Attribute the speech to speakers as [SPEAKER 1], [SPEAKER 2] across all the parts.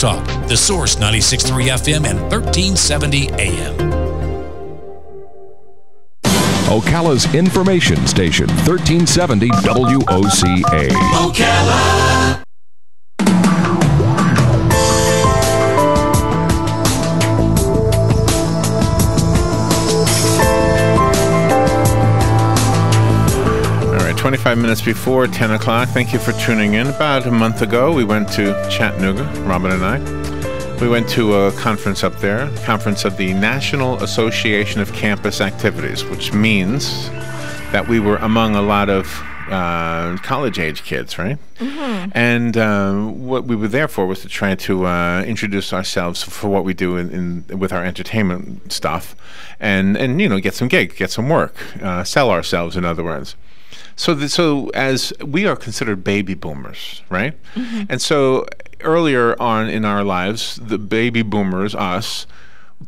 [SPEAKER 1] Talk, The Source 96.3 FM and 1370 AM.
[SPEAKER 2] Ocala's information station, 1370 WOCA.
[SPEAKER 1] Ocala!
[SPEAKER 3] All right, 25 minutes before 10 o'clock. Thank you for tuning in. About a month ago, we went to Chattanooga, Robin and I. We went to a conference up there, the conference of the National Association of Campus Activities, which means that we were among a lot of college-age kids, right? Mm-hmm. And what we were there for was to try to introduce ourselves for what we do with our entertainment stuff, and you know, get some gigs, get some work, sell ourselves, in other words. So as we are considered baby boomers, right? Mm-hmm. And so earlier on in our lives, the baby boomers, us,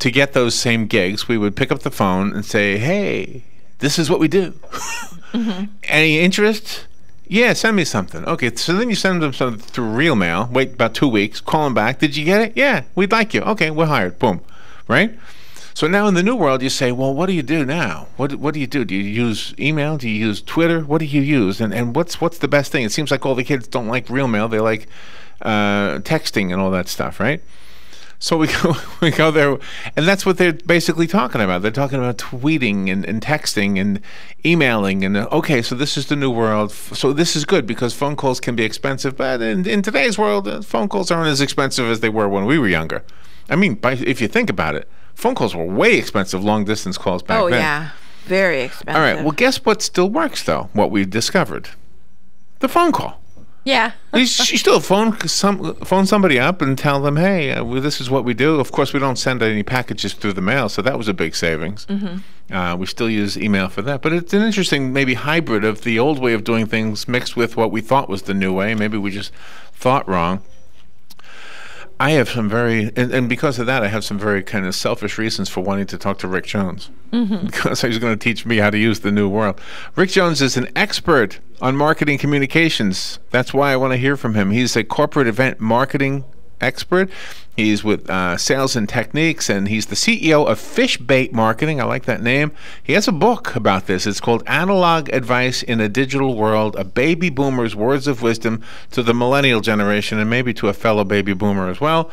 [SPEAKER 3] to get those same gigs, we would pick up the phone and say, hey, this is what we do. Mm-hmm. Any interest? Yeah, send me something. Okay, so then you send them something through real mail, wait about 2 weeks, call them back. Did you get it? Yeah, we'd like you. Okay, we're hired. Boom. Right? So now in the new world, you say, well, what do you do now? What do you do? Do you use email? Do you use Twitter? What do you use? And what's the best thing? It seems like all the kids don't like real mail. They like texting and all that stuff, right? So we go there, and that's what they're basically talking about. They're talking about tweeting and texting and emailing. And okay, so this is the new world. So this is good because phone calls can be expensive. But in today's world, phone calls aren't as expensive as they were when we were younger. I mean, if you think about it, phone calls were way expensive, long-distance calls back then.
[SPEAKER 4] Oh, yeah. Very expensive.
[SPEAKER 3] All right. Well, guess what still works, though, what we've discovered? The phone call.
[SPEAKER 4] Yeah.
[SPEAKER 3] You still phone somebody up and tell them, hey, this is what we do. Of course, we don't send any packages through the mail, so that was a big savings. Mm-hmm. We still use email for that. But it's an interesting maybe hybrid of the old way of doing things mixed with what we thought was the new way. Maybe we just thought wrong. I have some and because of that, I have some very kind of selfish reasons for wanting to talk to Rick Jones. Mm-hmm. Because he's going to teach me how to use the new world. Rick Jones is an expert on marketing communications. That's why I want to hear from him. He's a corporate event marketing expert. He's with Sales and Techniques, and he's the CEO of Fish Bait Marketing. I like that name. He has a book about this. It's called Analog Advice in a Digital World, a Baby Boomer's Words of Wisdom to the Millennial Generation, and maybe to a fellow baby boomer as well.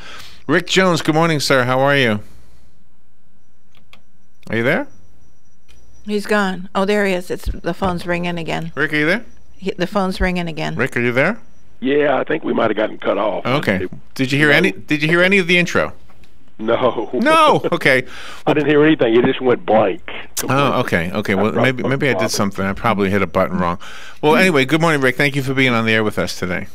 [SPEAKER 3] Rick Jones, good morning, sir. How are you? Are you there?
[SPEAKER 4] He's gone. Oh, there he is. The phone's ringing again.
[SPEAKER 3] Rick, are you there?
[SPEAKER 4] The phone's ringing again.
[SPEAKER 3] Rick, are you there?
[SPEAKER 5] Yeah, I think we might have gotten cut off.
[SPEAKER 3] Okay. Did you hear any of the intro?
[SPEAKER 5] No.
[SPEAKER 3] No. Okay.
[SPEAKER 5] I didn't hear anything. It just went blank.
[SPEAKER 3] Oh, okay. Okay. Well, maybe I did something. I probably hit a button wrong. Well, anyway, good morning, Rick. Thank you for being on the air with us today.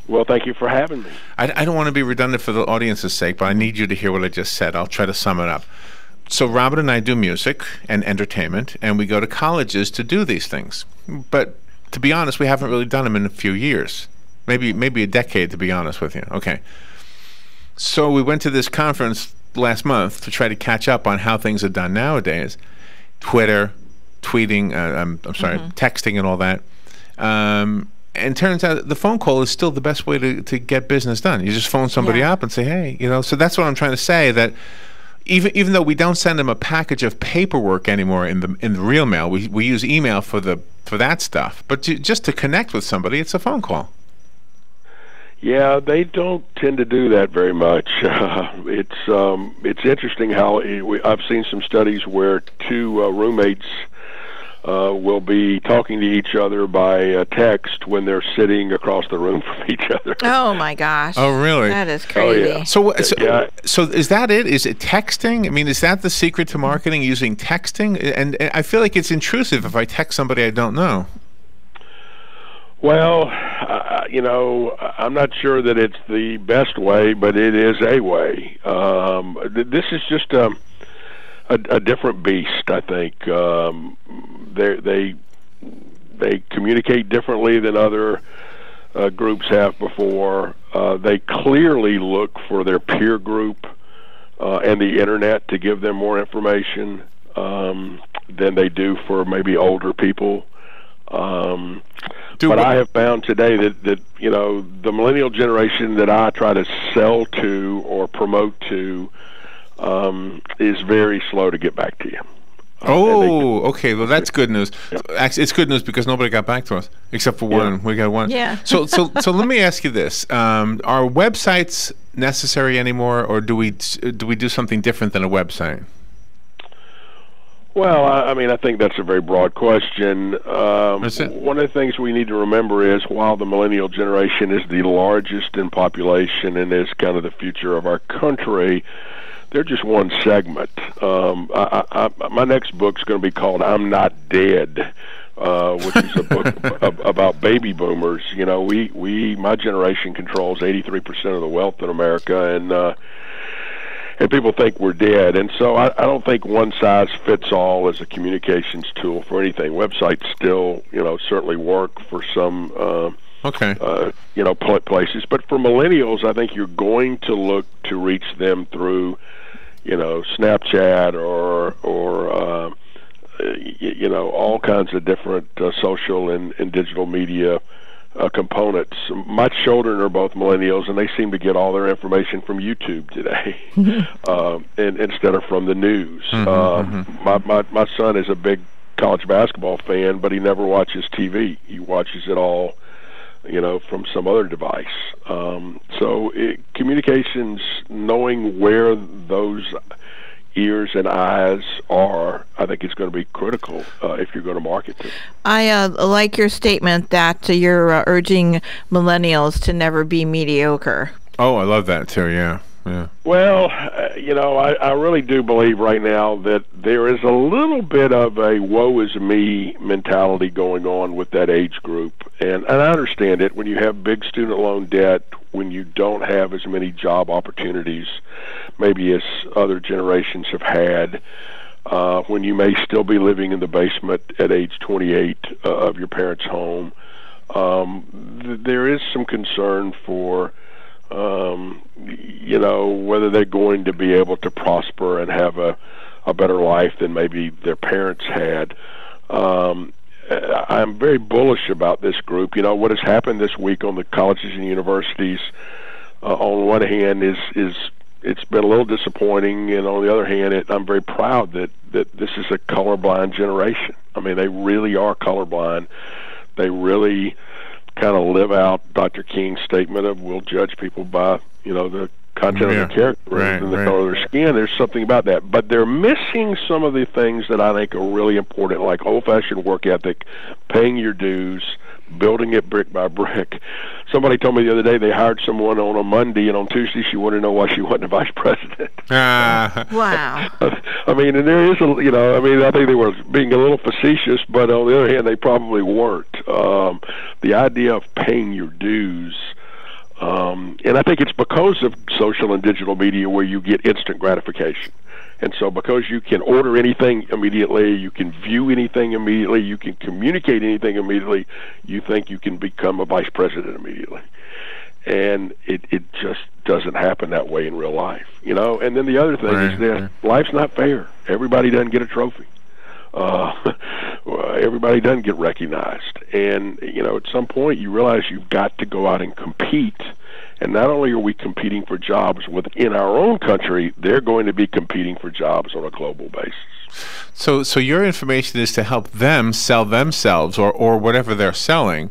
[SPEAKER 5] Well, thank you for having me.
[SPEAKER 3] I don't want to be redundant for the audience's sake, but I need you to hear what I just said. I'll try to sum it up. So Robin and I do music and entertainment, and we go to colleges to do these things. But to be honest, we haven't really done them in a few years. Maybe a decade, to be honest with you. Okay. So we went to this conference last month to try to catch up on how things are done nowadays. Twitter, tweeting, texting and all that. And turns out the phone call is still the best way to get business done. You just phone somebody up and say, hey, you know, so that's what I'm trying to say, that even though we don't send them a package of paperwork anymore in the real mail, we use email for that stuff. But just to connect with somebody, it's a phone call.
[SPEAKER 5] Yeah, they don't tend to do that very much. It's interesting how I've seen some studies where two roommates will be talking to each other by text when they're sitting across the room from each other.
[SPEAKER 4] Oh my gosh!
[SPEAKER 3] Oh really?
[SPEAKER 4] That is crazy.
[SPEAKER 5] Oh, yeah.
[SPEAKER 3] So is that it? Is it texting? I mean, is that the secret to marketing, using texting? And I feel like it's intrusive if I text somebody I don't know.
[SPEAKER 5] Well, you know, I'm not sure that it's the best way, but it is a way. This is just a different beast, I think. They communicate differently than other groups have before. They clearly look for their peer group and the internet to give them more information than they do for maybe older people. But I have found today that the millennial generation that I try to sell to or promote to is very slow to get back to you.
[SPEAKER 3] Okay. Well, that's good news.
[SPEAKER 5] Yeah.
[SPEAKER 3] Actually, it's good news because nobody got back to us except for one. We got one.
[SPEAKER 4] Yeah.
[SPEAKER 3] So let me ask you this: are websites necessary anymore, or do we do something different than a website?
[SPEAKER 5] Well, I think that's a very broad question. One of the things we need to remember is while the millennial generation is the largest in population and is kind of the future of our country, they're just one segment. My next book's going to be called "I'm Not Dead," which is a book about baby boomers. My generation controls 83% of the wealth in America, and people think we're dead. And so I don't think one size fits all as a communications tool for anything. Websites still, certainly work for some, places. But for millennials, I think you're going to look to reach them through, Snapchat or all kinds of different social and digital media components. My children are both millennials, and they seem to get all their information from YouTube today, and instead of from the news. My son is a big college basketball fan, but he never watches TV. He watches it all, from some other device. Communications, knowing where those ears and eyes are, I think it's going to be critical if you're going to market them.
[SPEAKER 4] I like your statement that you're urging millennials to never be mediocre.
[SPEAKER 3] Oh, I love that too. Yeah.
[SPEAKER 5] Well, I really do believe right now that there is a little bit of a woe is me mentality going on with that age group. And I understand it when you have big student loan debt, when you don't have as many job opportunities maybe as other generations have had, when you may still be living in the basement at age 28 of your parents' home. There is some concern for whether they're going to be able to prosper and have a better life than maybe their parents had. I'm very bullish about this group. What has happened this week on the colleges and universities, on one hand, is it's been a little disappointing, and on the other hand, I'm very proud that this is a colorblind generation. I mean, they really are colorblind. They really kind of live out Dr. King's statement of we'll judge people by, the content of their character rather than the color of their skin. There's something about that. But they're missing some of the things that I think are really important, like old-fashioned work ethic, paying your dues, building it brick by brick. Somebody told me the other day they hired someone on a Monday, and on Tuesday she wanted to know why she wasn't a vice president.
[SPEAKER 4] Wow.
[SPEAKER 5] I mean, and there is I think they were being a little facetious, but on the other hand, they probably weren't. The idea of paying your dues, and I think it's because of social and digital media where you get instant gratification. And so because you can order anything immediately, you can view anything immediately, you can communicate anything immediately, you think you can become a vice president immediately. And it just doesn't happen that way in real life, And then the other thing is that life's not fair. Everybody doesn't get a trophy. Everybody doesn't get recognized. And, at some point you realize you've got to go out and compete. And not only are we competing for jobs within our own country, they're going to be competing for jobs on a global basis.
[SPEAKER 3] So your information is to help them sell themselves or whatever they're selling.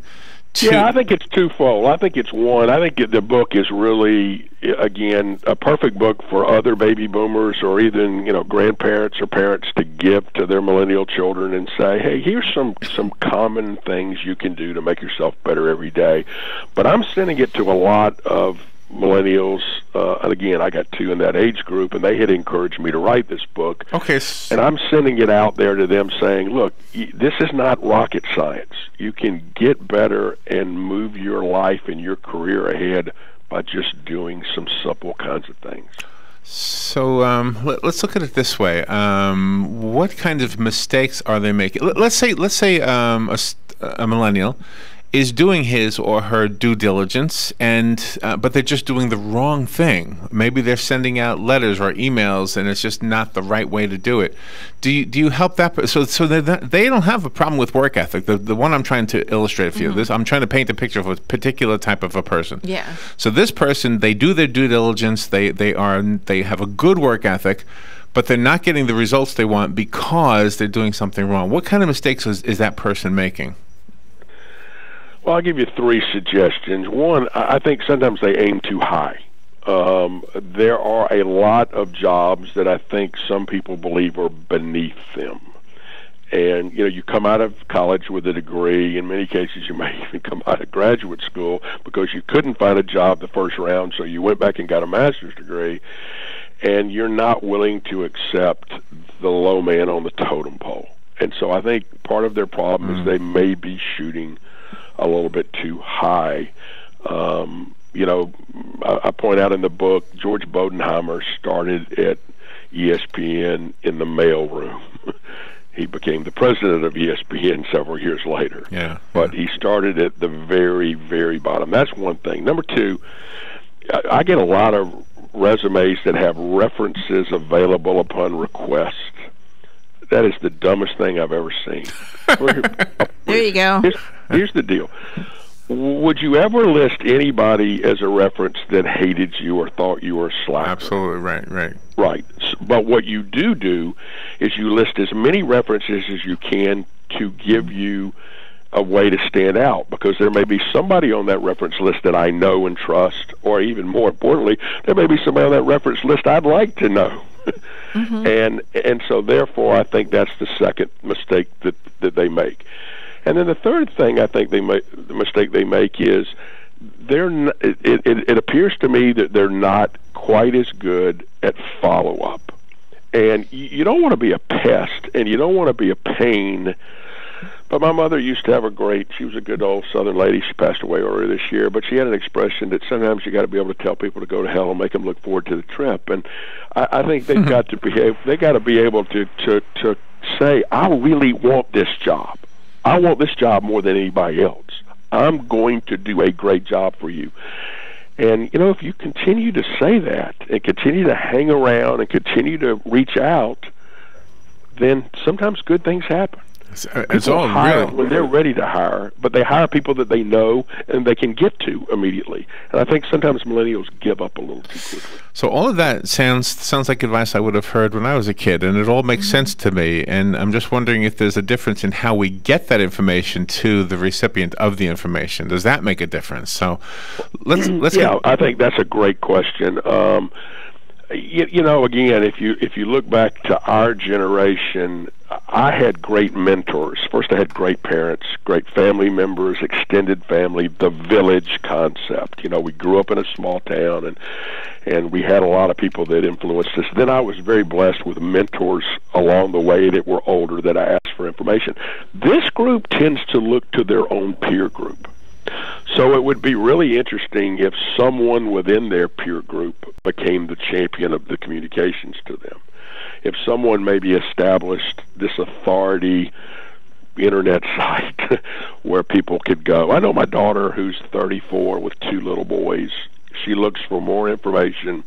[SPEAKER 5] Yeah, I think it's twofold. I think it's one. I think the book is really, again, a perfect book for other baby boomers or even, grandparents or parents to give to their millennial children and say, hey, here's some common things you can do to make yourself better every day. But I'm sending it to a lot of millennials, and again, I got two in that age group, and they had encouraged me to write this book.
[SPEAKER 3] Okay.
[SPEAKER 5] And I'm sending it out there to them saying, look, this is not rocket science. You can get better and move your life and your career ahead by just doing some simple kinds of things.
[SPEAKER 3] So let's look at it this way. What kind of mistakes are they making? Let's say a millennial is doing his or her due diligence, and but they're just doing the wrong thing. Maybe they're sending out letters or emails, and it's just not the right way to do it. Do you help that? So they don't have a problem with work ethic. The one I'm trying to illustrate for you. I'm trying to paint a picture of a particular type of a person.
[SPEAKER 4] Yeah.
[SPEAKER 3] So this person, they do their due diligence. They have a good work ethic, but they're not getting the results they want because they're doing something wrong. What kind of mistakes is that person making?
[SPEAKER 5] Well, I'll give you 3 suggestions. One, I think sometimes they aim too high. There are a lot of jobs that I think some people believe are beneath them. And, you come out of college with a degree. In many cases, you may even come out of graduate school because you couldn't find a job the first round, so you went back and got a master's degree. And you're not willing to accept the low man on the totem pole. And so I think part of their problem is they may be shooting a little bit too high. I point out in the book, George Bodenheimer started at ESPN in the mailroom. He became the president of ESPN several years later.
[SPEAKER 3] Yeah.
[SPEAKER 5] But he started at the very, very bottom. That's one thing. Number 2, I get a lot of resumes that have references available upon request. That is the dumbest thing I've ever seen.
[SPEAKER 4] There you go.
[SPEAKER 5] Here's the deal. Would you ever list anybody as a reference that hated you or thought you were a slacker?
[SPEAKER 3] Absolutely, right.
[SPEAKER 5] Right. But what you do is you list as many references as you can to give you a way to stand out, because there may be somebody on that reference list that I know and trust, or even more importantly, there may be somebody on that reference list I'd like to know. And so therefore I think that's the second mistake that they make. And then the third thing I think the mistake they make is it appears to me that they're not quite as good at follow-up. And you don't want to be a pest, and you don't want to be a pain. But my mother used to have she was a good old Southern lady. She passed away earlier this year, but she had an expression that sometimes you got to be able to tell people to go to hell and make them look forward to the trip. And I think they've got to be able to say, I really want this job. I want this job more than anybody else. I'm going to do a great job for you. And, if you continue to say that and continue to hang around and continue to reach out, then sometimes good things happen.
[SPEAKER 3] It's all
[SPEAKER 5] hire
[SPEAKER 3] real.
[SPEAKER 5] when they're ready to hire, but they hire people that they know and they can get to immediately. And I think sometimes millennials give up a little too quickly.
[SPEAKER 3] So all of that sounds like advice I would have heard when I was a kid, and it all makes sense to me. And I'm just wondering if there's a difference in how we get that information to the recipient of the information. Does that make a difference? So let's
[SPEAKER 5] I think that's a great question. Again, if you look back to our generation, I had great mentors. First, I had great parents, great family members, extended family, the village concept. We grew up in a small town, and we had a lot of people that influenced us. Then I was very blessed with mentors along the way that were older that I asked for information. This group tends to look to their own peer group. So it would be really interesting if someone within their peer group became the champion of the communications to them. If someone maybe established this authority internet site where people could go. I know my daughter, who's 34 with 2 little boys, she looks for more information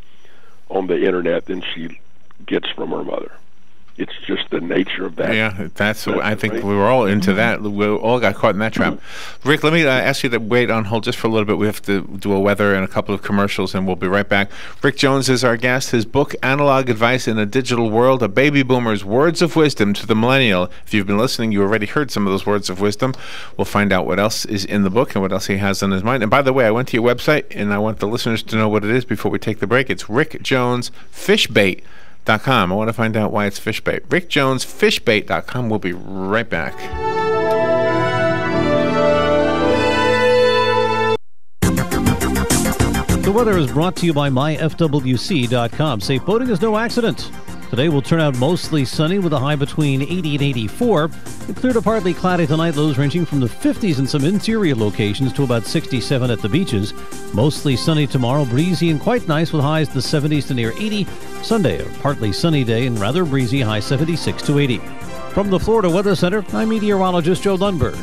[SPEAKER 5] on the internet than she gets from her mother. It's just the nature of that.
[SPEAKER 3] Yeah, I think we were all into that. We all got caught in that trap. Rick, let me ask you to wait on hold just for a little bit. We have to do a weather and a couple of commercials, and we'll be right back. Rick Jones is our guest. His book, Analog Advice in a Digital World, A Baby Boomer's Words of Wisdom to the Millennial. If you've been listening, you already heard some of those words of wisdom. We'll find out what else is in the book and what else he has on his mind. And by the way, I went to your website, and I want the listeners to know what it is before we take the break. It's rickjonesfishbait.com. I want to find out why it's fishbait. rickjonesfishbait.com. We'll be right back.
[SPEAKER 6] The weather is brought to you by myfwc.com. Safe boating is no accident. Today will turn out mostly sunny with a high between 80 and 84. It clear to partly cloudy tonight, lows ranging from the 50s in some interior locations to about 67 at the beaches. Mostly sunny tomorrow, breezy and quite nice with highs in the 70s to near 80. Sunday, a partly sunny day and rather breezy, high 76 to 80. From the Florida Weather Center, I'm meteorologist Joe Lundberg.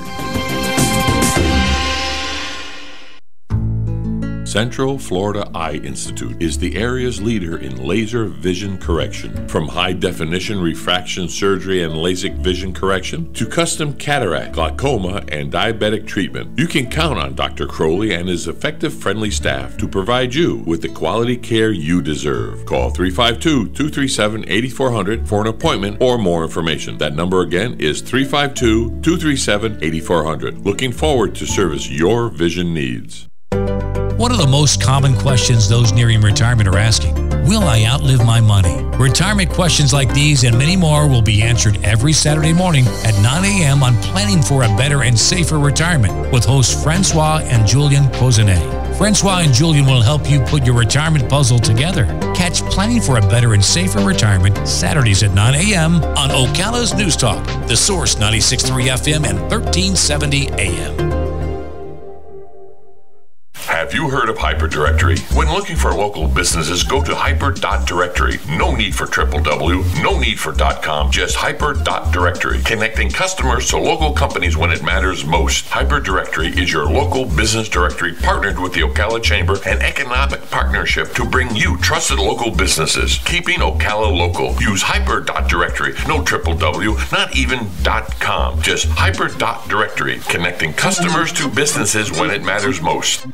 [SPEAKER 7] Central Florida Eye Institute is the area's leader in laser vision correction. From high-definition refraction surgery and LASIK vision correction to custom cataract, glaucoma, and diabetic treatment, you can count on Dr. Crowley and his effective, friendly staff to provide you with the quality care you deserve. Call 352-237-8400 for an appointment or more information. That number again is 352-237-8400. Looking forward to service your vision needs.
[SPEAKER 1] One of the most common questions those nearing retirement are asking: will I outlive my money? Retirement questions like these and many more will be answered every Saturday morning at 9 a.m. on Planning for a Better and Safer Retirement with hosts Francois and Julian Pozenet. Francois and Julian will help you put your retirement puzzle together. Catch Planning for a Better and Safer Retirement Saturdays at 9 a.m. on Ocala's News Talk, The Source 96.3 FM and 1370 AM.
[SPEAKER 7] Have you heard of Hyperdirectory? When looking for local businesses, go to hyper.directory. No need for www, no need for .com, just hyper.directory. Connecting customers to local companies when it matters most. Hyperdirectory is your local business directory partnered with the Ocala Chamber and Economic Partnership to bring you trusted local businesses. Keeping Ocala local. Use hyper.directory. No www, not even .com, just hyper.directory. Connecting customers to businesses when it matters most.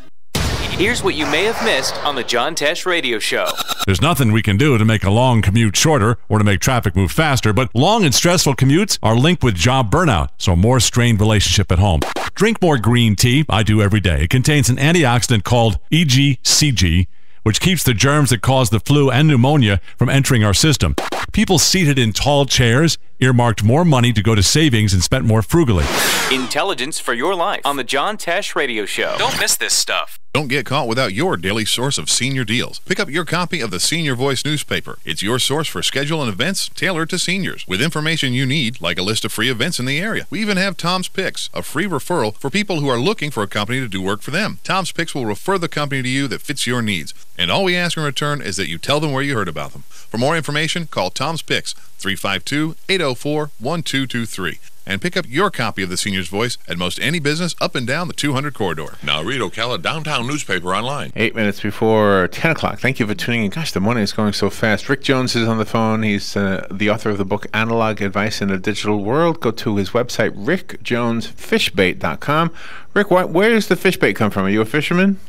[SPEAKER 8] Here's what you may have missed on the John Tesh Radio Show.
[SPEAKER 9] There's nothing we can do to make a long commute shorter or to make traffic move faster, but long and stressful commutes are linked with job burnout, so more strained relationship at home. Drink more green tea. I do every day. It contains an antioxidant called EGCG, which keeps the germs that cause the flu and pneumonia from entering our system. People seated in tall chairs earmarked more money to go to savings and spent more frugally.
[SPEAKER 8] Intelligence for your life on the John Tesh Radio Show. Don't miss this stuff.
[SPEAKER 10] Don't get caught without your daily source of senior deals. Pick up your copy of the Senior Voice newspaper. It's your source for schedule and events tailored to seniors, with information you need, like a list of free events in the area. We even have Tom's Picks, a free referral for people who are looking for a company to do work for them. Tom's Picks will refer the company to you that fits your needs, and all we ask in return is that you tell them where you heard about them. For more information, call Tom's Picks, 352-804-1223. And pick up your copy of the Senior's Voice at most any business up and down the 200 corridor.
[SPEAKER 7] Now read Ocala Downtown newspaper online.
[SPEAKER 3] 8 minutes before 10 o'clock. Thank you for tuning in. Gosh, the morning is going so fast. Rick Jones is on the phone. He's the author of the book Analog Advice in a Digital World. Go to his website, rickjonesfishbait.com. Rick, where does the fish bait come from? Are you a fisherman?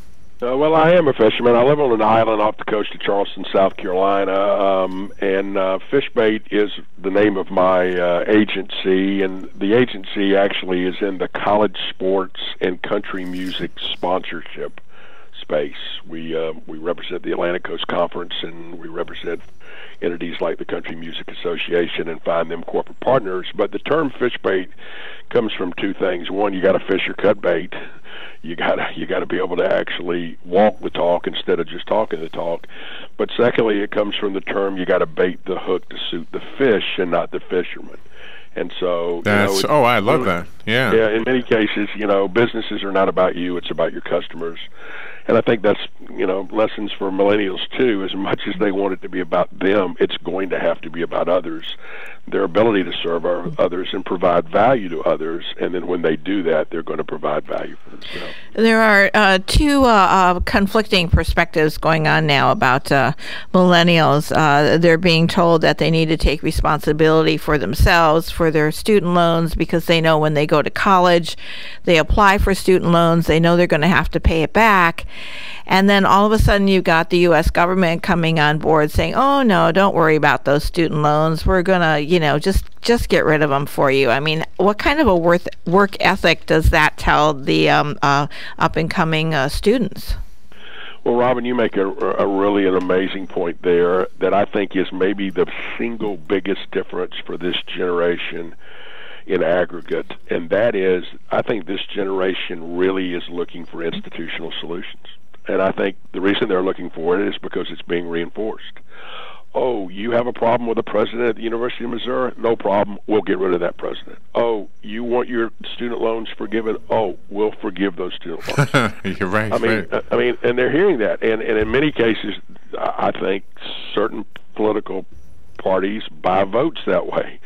[SPEAKER 5] Well, I am a fisherman. I live on an island off the coast of Charleston, South Carolina, and Fishbait is the name of my agency, and the agency actually is in the college sports and country music sponsorship space. We represent the Atlantic Coast Conference, and we represent entities like the Country Music Association and find them corporate partners. But the term Fishbait comes from two things. One, you got to fish or cut bait. You gotta be able to actually walk the talk instead of just talking the talk. But secondly, it comes from the term you got to bait the hook to suit the fish and not the fisherman. And so
[SPEAKER 3] that's I love that. Yeah.
[SPEAKER 5] Yeah. In many cases, businesses are not about you; it's about your customers. And I think that's lessons for millennials too. As much as they want it to be about them, it's going to have to be about others, their ability to serve others and provide value to others. And then when they do that, they're going to provide value for themselves.
[SPEAKER 4] There are two conflicting perspectives going on now about millennials. They're being told that they need to take responsibility for themselves, for their student loans, because they know when they go to college, they apply for student loans, they know they're going to have to pay it back. And then all of a sudden you've got the U.S. government coming on board saying, oh, no, don't worry about those student loans. We're going to, just get rid of them for you. I mean, what kind of a work ethic does that tell the up-and-coming students?
[SPEAKER 5] Well, Robin, you make a really an amazing point there that I think is maybe the single biggest difference for this generation in aggregate, and that is I think this generation really is looking for institutional solutions. And I think the reason they're looking for it is because it's being reinforced. Oh, you have a problem with the president at the University of Missouri? No problem. We'll get rid of that president. Oh, you want your student loans forgiven? Oh, we'll forgive those student loans.
[SPEAKER 3] You're right.
[SPEAKER 5] I mean, and they're hearing that. And in many cases, I think certain political parties buy votes that way.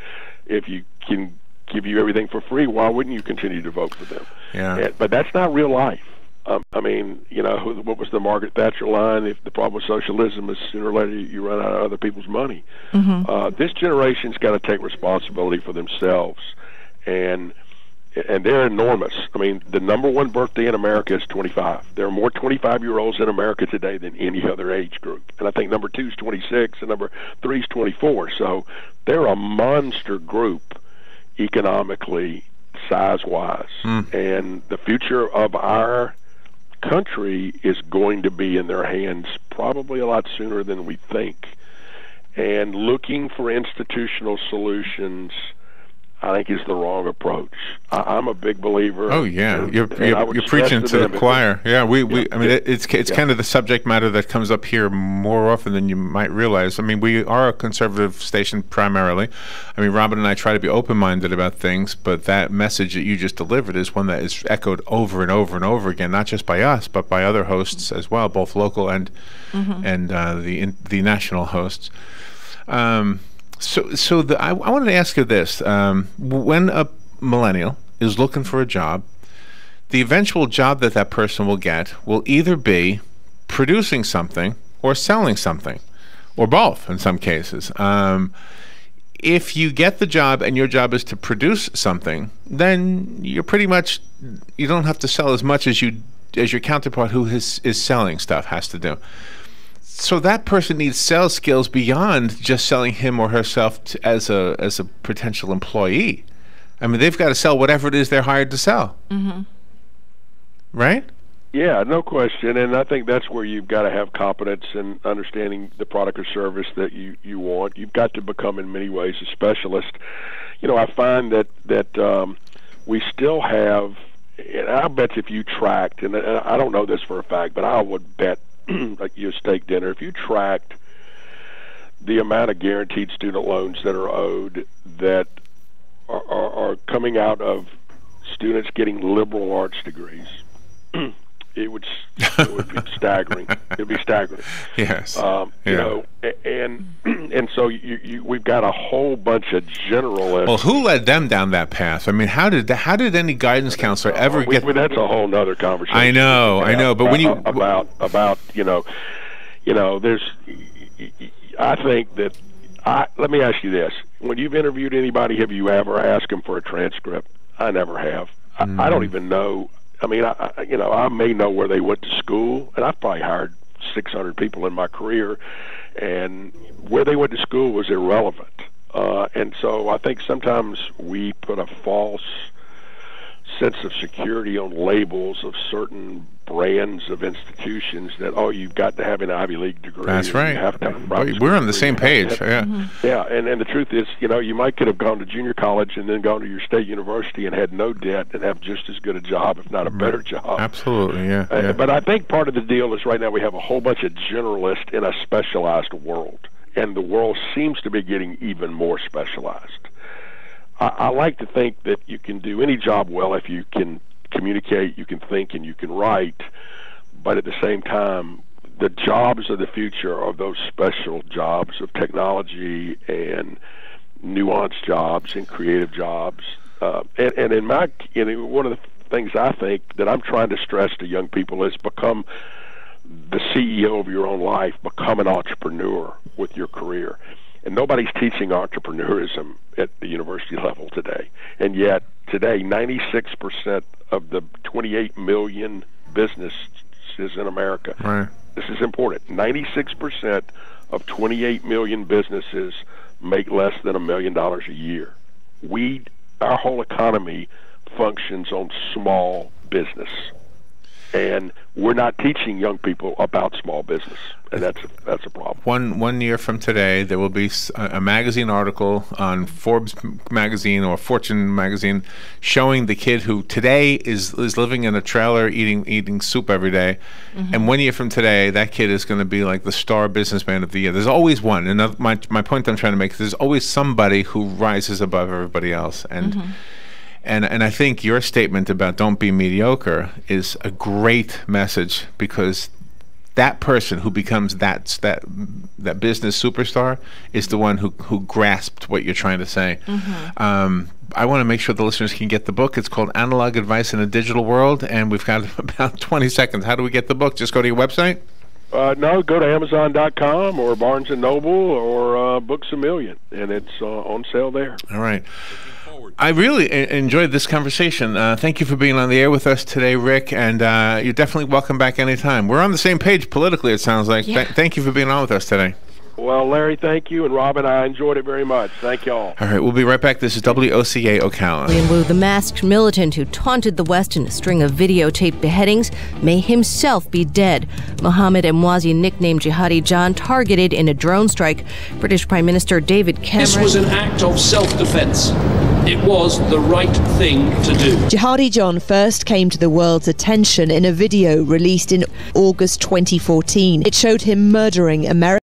[SPEAKER 5] If you can give you everything for free, why wouldn't you continue to vote for them?
[SPEAKER 3] Yeah.
[SPEAKER 5] But that's not real life. I mean, you know, what was the Margaret Thatcher line? If the problem with socialism is sooner or later you run out of other people's money. This generation's got to take responsibility for themselves, and they're enormous. I mean, the number one birthday in America is 25. There are more 25-year-olds in America today than any other age group. And I think number 2 is 26 and number 3 is 24. So they're a monster group economically, size-wise. And the future of our country is going to be in their hands probably a lot sooner than we think. And looking for institutional solutions, I think, is the wrong approach. I'm a big believer.
[SPEAKER 3] Oh yeah, you're preaching to the choir. Yeah, I mean, it's kind of the subject matter that comes up here more often than you might realize. I mean, we are a conservative station primarily. I mean, Robin and I try to be open-minded about things, but that message that you just delivered is one that is echoed over and over and over again, not just by us, but by other hosts as well, both local and the national hosts. So I wanted to ask you this. When a millennial is looking for a job, the eventual job that person will get will either be producing something or selling something, or both in some cases. If you get the job and your job is to produce something, then you don't have to sell as much as your counterpart who is selling stuff has to do. So that person needs sales skills beyond just selling him or herself as a potential employee. I mean, they've got to sell whatever it is they're hired to sell. Right?
[SPEAKER 5] Yeah, no question. And I think that's where you've got to have competence in understanding the product or service that you want. You've got to become, in many ways, a specialist. You know, I find that we still have, and I bet if you tracked, and I don't know this for a fact, but I would bet like your steak dinner, if you tracked the amount of guaranteed student loans that are owed that are coming out of students getting liberal arts degrees, it would be staggering. It would be staggering.
[SPEAKER 3] Yes.
[SPEAKER 5] You know, and so we've got a whole bunch of generalists.
[SPEAKER 3] Well, who led them down that path? I mean, how did any guidance counselor ever get?
[SPEAKER 5] That's a whole nother conversation.
[SPEAKER 3] I know. But when you
[SPEAKER 5] about you know, there's. I think that. Let me ask you this: when you've interviewed anybody, have you ever asked them for a transcript? I never have. I don't even know. I mean, I may know where they went to school, and I've probably hired 600 people in my career, and where they went to school was irrelevant. And so I think sometimes we put a false sense of security on labels of certain brands of institutions that, you've got to have an Ivy League degree.
[SPEAKER 3] That's right.
[SPEAKER 5] You have to have
[SPEAKER 3] we're on the same page.
[SPEAKER 5] Yeah, and the truth is, you might could have gone to junior college and then gone to your state university and had no debt and have just as good a job, if not a better job.
[SPEAKER 3] Absolutely, yeah.
[SPEAKER 5] But I think part of the deal is right now we have a whole bunch of generalists in a specialized world, and the world seems to be getting even more specialized. I like to think that you can do any job well if you can communicate, you can think, and you can write, but at the same time, the jobs of the future are those special jobs of technology and nuanced jobs and creative jobs. And in my, one of the things I think that I'm trying to stress to young people is become the CEO of your own life, become an entrepreneur with your career. And nobody's teaching entrepreneurism at the university level today. And yet, today, 96% of the 28 million businesses in America,
[SPEAKER 3] right.
[SPEAKER 5] This is important, 96% of 28 million businesses make less than $1 million a year. Our whole economy functions on small business. And we're not teaching young people about small business, and that's a problem.
[SPEAKER 3] One year from today, there will be a magazine article on Forbes magazine or Fortune magazine showing the kid who today is living in a trailer eating soup every day. And 1 year from today, that kid is going to be like the star businessman of the year. There's always one. And my point I'm trying to make is there's always somebody who rises above everybody else. And I think your statement about don't be mediocre is a great message, because that person who becomes that business superstar is the one who grasped what you're trying to say. I want to make sure the listeners can get the book. It's called Analog Advice in a Digital World, and we've got about 20 seconds. How do we get the book? Just go to your website?
[SPEAKER 5] No, go to Amazon.com or Barnes & Noble or Books A Million, and it's on sale there.
[SPEAKER 3] All right. I really enjoyed this conversation. Thank you for being on the air with us today, Rick, and you're definitely welcome back anytime. We're on the same page politically, it sounds like. Yeah. Thank you for being on with us today.
[SPEAKER 5] Well, Larry, thank you, and Robin, I enjoyed it very much. Thank you all.
[SPEAKER 3] All right, we'll be right back. This is WOCA Ocala.
[SPEAKER 11] William Wu, the masked militant who taunted the West in a string of videotaped beheadings, may himself be dead. Mohammed Emwazi, nicknamed Jihadi John, targeted in a drone strike. British Prime Minister David Cameron.
[SPEAKER 12] This was an act of self-defense. It was the right thing to do.
[SPEAKER 13] Jihadi John first came to the world's attention in a video released in August 2014. It showed him murdering American